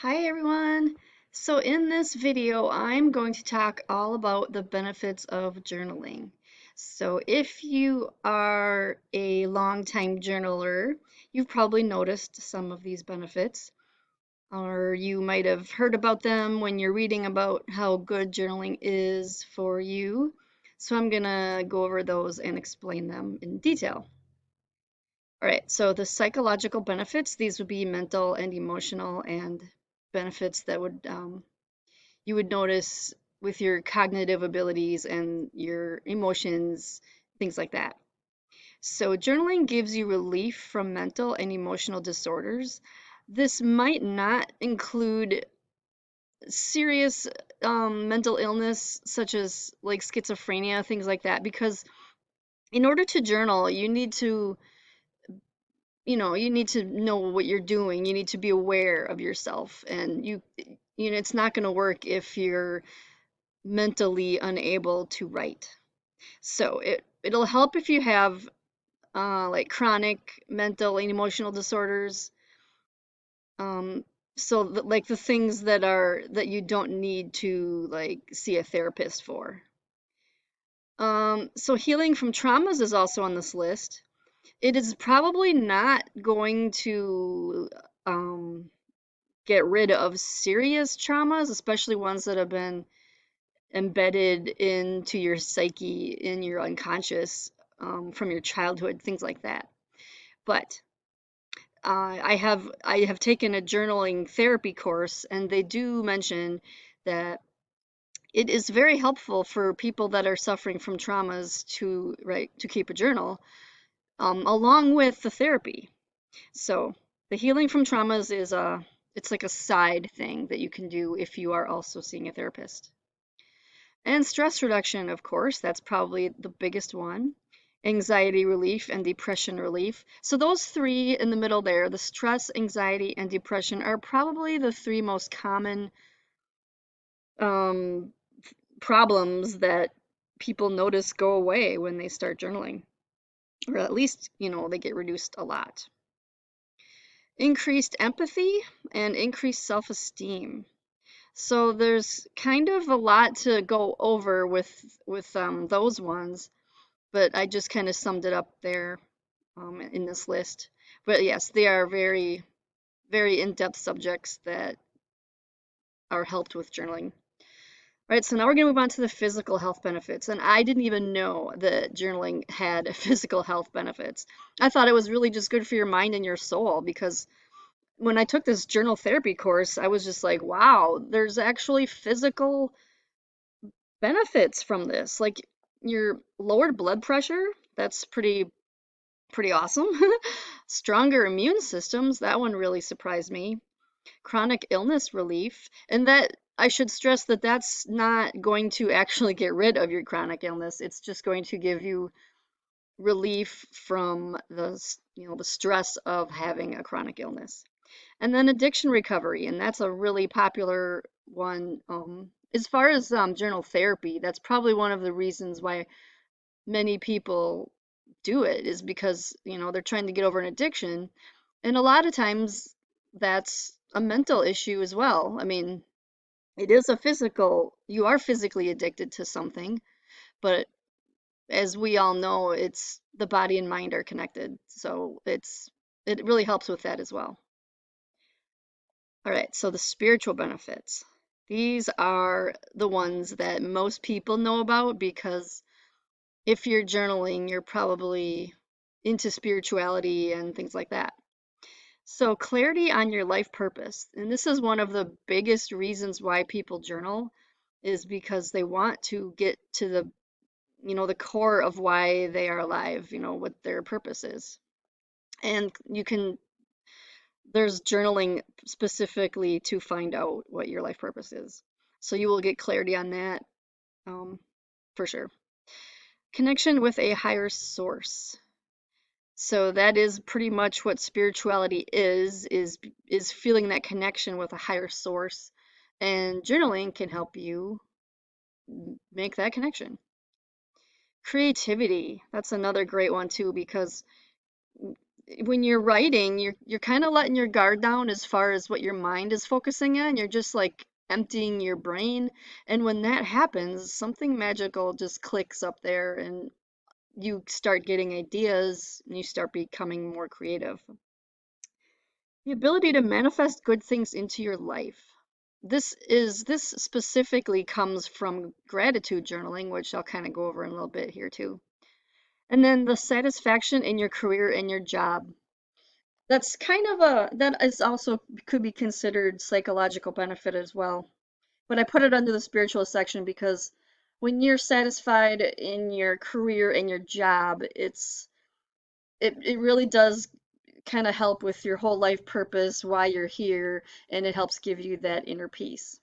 Hi everyone! So in this video, I'm going to talk all about the benefits of journaling. So if you are a longtime journaler, you've probably noticed some of these benefits, or you might have heard about them when you're reading about how good journaling is for you. So I'm gonna go over those and explain them in detail. All right, so the psychological benefits, these would be mental and emotional and benefits that would you would notice with your cognitive abilities and your emotions, things like that. So journaling gives you relief from mental and emotional disorders. This might not include serious mental illness such as like schizophrenia, things like that, because in order to journal, you need to know what you're doing. You need to be aware of yourself, and it's not going to work if you're mentally unable to write. So it'll help if you have like chronic mental and emotional disorders. Um, like the things that you don't need to like see a therapist for. So healing from traumas is also on this list. It is probably not going to um, get rid of serious traumas, especially ones that have been embedded into your psyche, in your unconscious, from your childhood, things like that. But I have taken a journaling therapy course, and they do mention that it is very helpful for people that are suffering from traumas to keep a journal, along with the therapy. So the healing from traumas is it's like a side thing that you can do if you are also seeing a therapist. And stress reduction, of course, that's probably the biggest one. Anxiety relief and depression relief. So those three in the middle there, the stress, anxiety, and depression, are probably the three most common um, problems that people notice go away when they start journaling, or at least, they get reduced a lot. Increased empathy and increased self-esteem. So there's kind of a lot to go over with those ones, but I just kind of summed it up there in this list. But yes, they are very, very in-depth subjects that are helped with journaling. All right, so now we're going to move on to the physical health benefits. And I didn't even know that journaling had physical health benefits. I thought it was really just good for your mind and your soul, because when I took this journal therapy course, I was just like, wow, there's actually physical benefits from this. Like your lowered blood pressure, that's pretty awesome. Stronger immune systems, that one really surprised me. Chronic illness relief, and that I should stress that that's not going to actually get rid of your chronic illness. It's just going to give you relief from the stress of having a chronic illness. And then addiction recovery, and that's a really popular one. As far as journal therapy, that's probably one of the reasons why many people do it, is because they're trying to get over an addiction, and a lot of times that's a mental issue as well. I mean, it is a physical, you are physically addicted to something, but as we all know, it's the body and mind are connected, so it really helps with that as well. All right, so the spiritual benefits, these are the ones that most people know about, because if you're journaling, you're probably into spirituality and things like that. So, clarity on your life purpose. And this is one of the biggest reasons why people journal, is because they want to get to the core of why they are alive, what their purpose is. And there's journaling specifically to find out what your life purpose is. So you will get clarity on that, um, for sure. Connection with a higher source. So that is pretty much what spirituality is feeling that connection with a higher source, and journaling can help you make that connection. Creativity, that's another great one too, because when you're writing, you're kind of letting your guard down as far as what your mind is focusing on. You're just like emptying your brain. And when that happens, something magical just clicks up there and you start getting ideas and you start becoming more creative. The ability to manifest good things into your life. This specifically comes from gratitude journaling, which I'll kind of go over in a little bit here too. And then the satisfaction in your career and your job. That's kind of that is also could be considered psychological benefit as well. But I put it under the spiritual section because when you're satisfied in your career and your job, it really does kind of help with your whole life purpose, why you're here, and it helps give you that inner peace.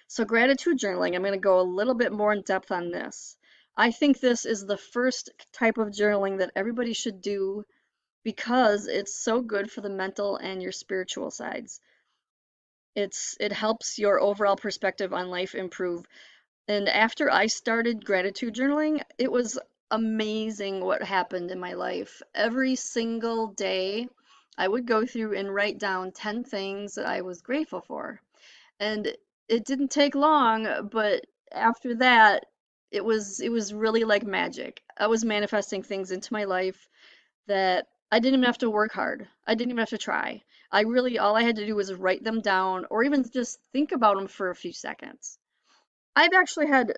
So gratitude journaling, I'm going to go a little bit more in depth on this. I think this is the first type of journaling that everybody should do because it's so good for the mental and your spiritual sides. It helps your overall perspective on life improve. And after I started gratitude journaling, it was amazing what happened in my life. Every single day, I would go through and write down 10 things that I was grateful for. And it didn't take long, but after that, it was really like magic. I was manifesting things into my life that I didn't even have to work hard. I didn't even have to try. All I had to do was write them down or even just think about them for a few seconds. I've actually had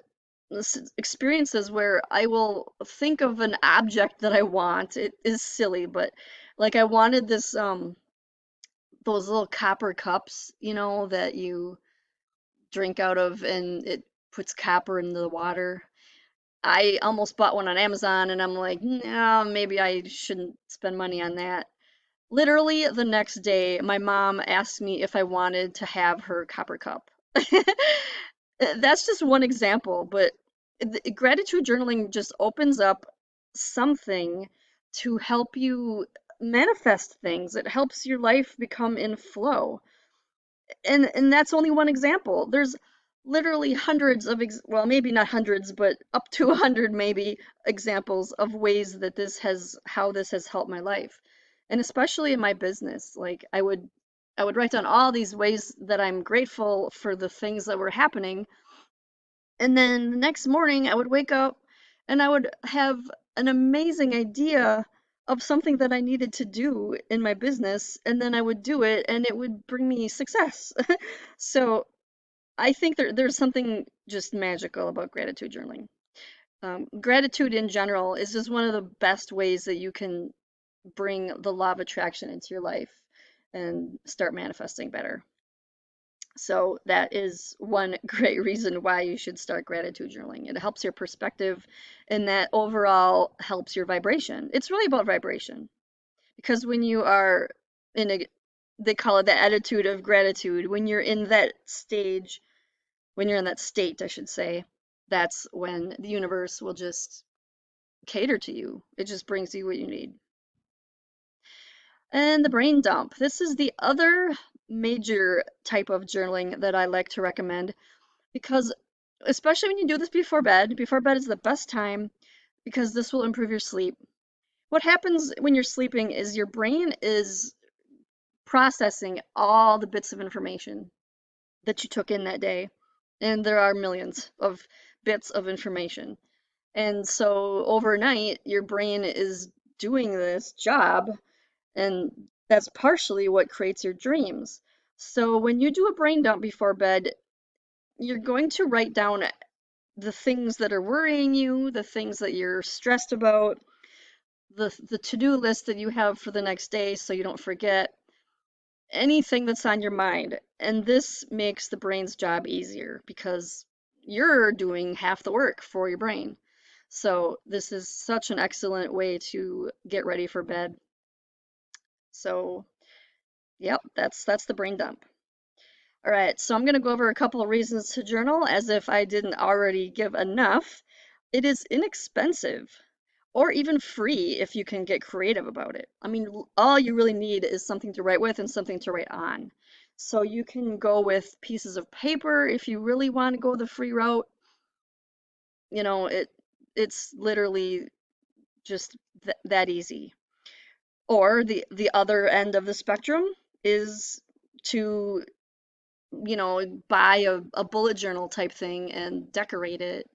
experiences where I will think of an object that I want. It is silly, but like I wanted those little copper cups, that you drink out of and it puts copper into the water. I almost bought one on Amazon and I'm like, no, maybe I shouldn't spend money on that. Literally the next day, my mom asked me if I wanted to have her copper cup. That's just one example, but gratitude journaling just opens up something to help you manifest things. It helps your life become in flow. And that's only one example. There's literally hundreds of well, maybe not hundreds, but up to 100 maybe examples of ways that how this has helped my life. And especially in my business, like I would write down all these ways that I'm grateful for the things that were happening, and then the next morning I would wake up and I would have an amazing idea of something that I needed to do in my business, and then I would do it and it would bring me success. So I think there's something just magical about gratitude journaling. Gratitude in general is just one of the best ways that you can bring the law of attraction into your life and start manifesting better. So that is one great reason why you should start gratitude journaling. It helps your perspective and that overall helps your vibration. It's really about vibration because when you are in they call it the attitude of gratitude, when you're in that stage, when you're in that state, I should say, that's when the universe will just cater to you. It just brings you what you need. And the brain dump. This is the other major type of journaling that I like to recommend because especially when you do this before bed is the best time because this will improve your sleep. What happens when you're sleeping is your brain is processing all the bits of information that you took in that day. And there are millions of bits of information. And so overnight, your brain is doing this job, and that's partially what creates your dreams. So when you do a brain dump before bed, you're going to write down the things that are worrying you, the things that you're stressed about, the to-do list that you have for the next day so you don't forget anything that's on your mind. And this makes the brain's job easier because you're doing half the work for your brain. So this is such an excellent way to get ready for bed. So, yep, that's the brain dump. All right, so I'm going to go over a couple of reasons to journal as if I didn't already give enough. It is inexpensive or even free if you can get creative about it. I mean, all you really need is something to write with and something to write on. So you can go with pieces of paper if you really want to go the free route. You know, it's literally just that easy. Or the other end of the spectrum is to, buy a bullet journal type thing and decorate it,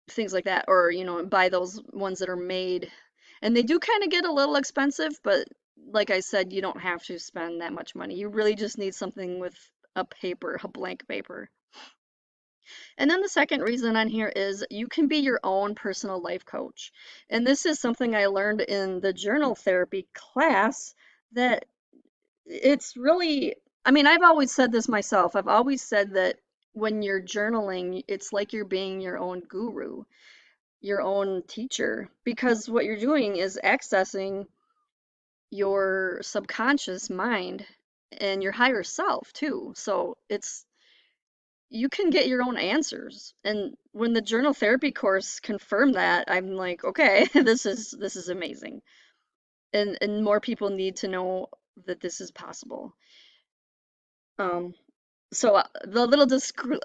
things like that, or, buy those ones that are made. And they do kind of get a little expensive, but like I said, you don't have to spend that much money. You really just need something with a blank paper. And then the second reason on here is you can be your own personal life coach. And this is something I learned in the journal therapy class, that it's really, I mean, I've always said this myself. I've always said that when you're journaling, it's like you're being your own guru, your own teacher, because what you're doing is accessing your subconscious mind and your higher self too. So it's, you can get your own answers. And when the journal therapy course confirmed that, I'm like, okay, this is amazing. And more people need to know that this is possible. Um, so the little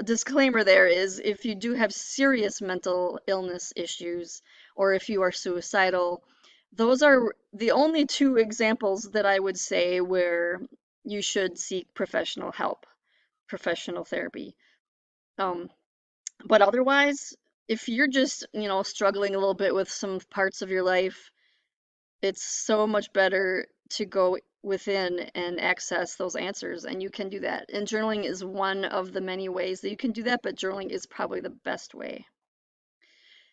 disclaimer there is, if you do have serious mental illness issues or if you are suicidal, those are the only two examples that I would say where you should seek professional help, professional therapy. Um, but otherwise, if you're just, struggling a little bit with some parts of your life, it's so much better to go within and access those answers, and you can do that. And journaling is one of the many ways that you can do that, but journaling is probably the best way.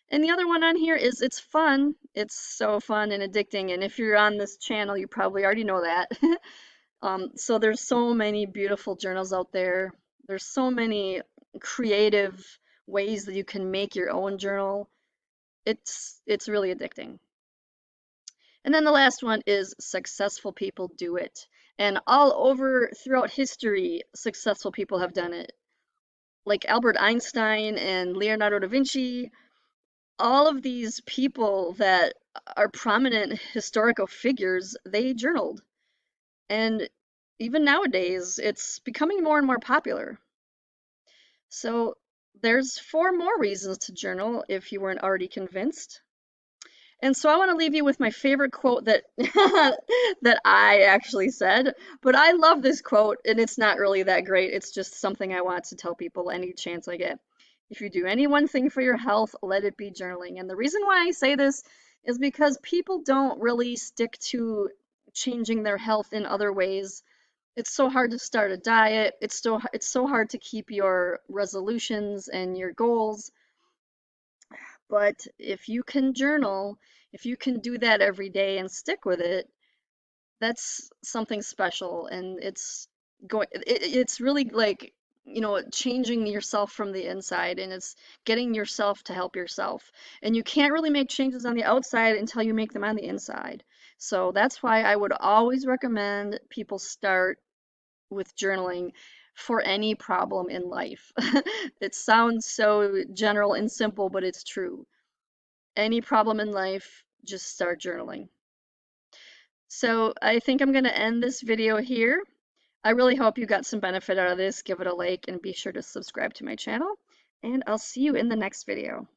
And the other one on here is it's fun. It's so fun and addicting. And if you're on this channel, you probably already know that. So there's so many beautiful journals out there. There's so many creative ways that you can make your own journal. It's really addicting. And then the last one is successful people do it. And all over throughout history, successful people have done it. Like Albert Einstein and Leonardo da Vinci, all of these people that are prominent historical figures, they journaled. And even nowadays, it's becoming more and more popular. So there's 4 more reasons to journal if you weren't already convinced. And so I want to leave you with my favorite quote that that I actually said, but I love this quote and it's not really that great. It's just something I want to tell people any chance I get. If you do any one thing for your health, let it be journaling. And the reason why I say this is because people don't really stick to changing their health in other ways. It's so hard to start a diet. It's so hard to keep your resolutions and your goals. But if you can journal, if you can do that every day and stick with it, that's something special. And it's really like, changing yourself from the inside, and it's getting yourself to help yourself. And you can't really make changes on the outside until you make them on the inside. So that's why I would always recommend people start with journaling for any problem in life. It sounds so general and simple, but it's true. Any problem in life, just start journaling. So I think I'm going to end this video here. I really hope you got some benefit out of this. Give it a like and be sure to subscribe to my channel. And I'll see you in the next video.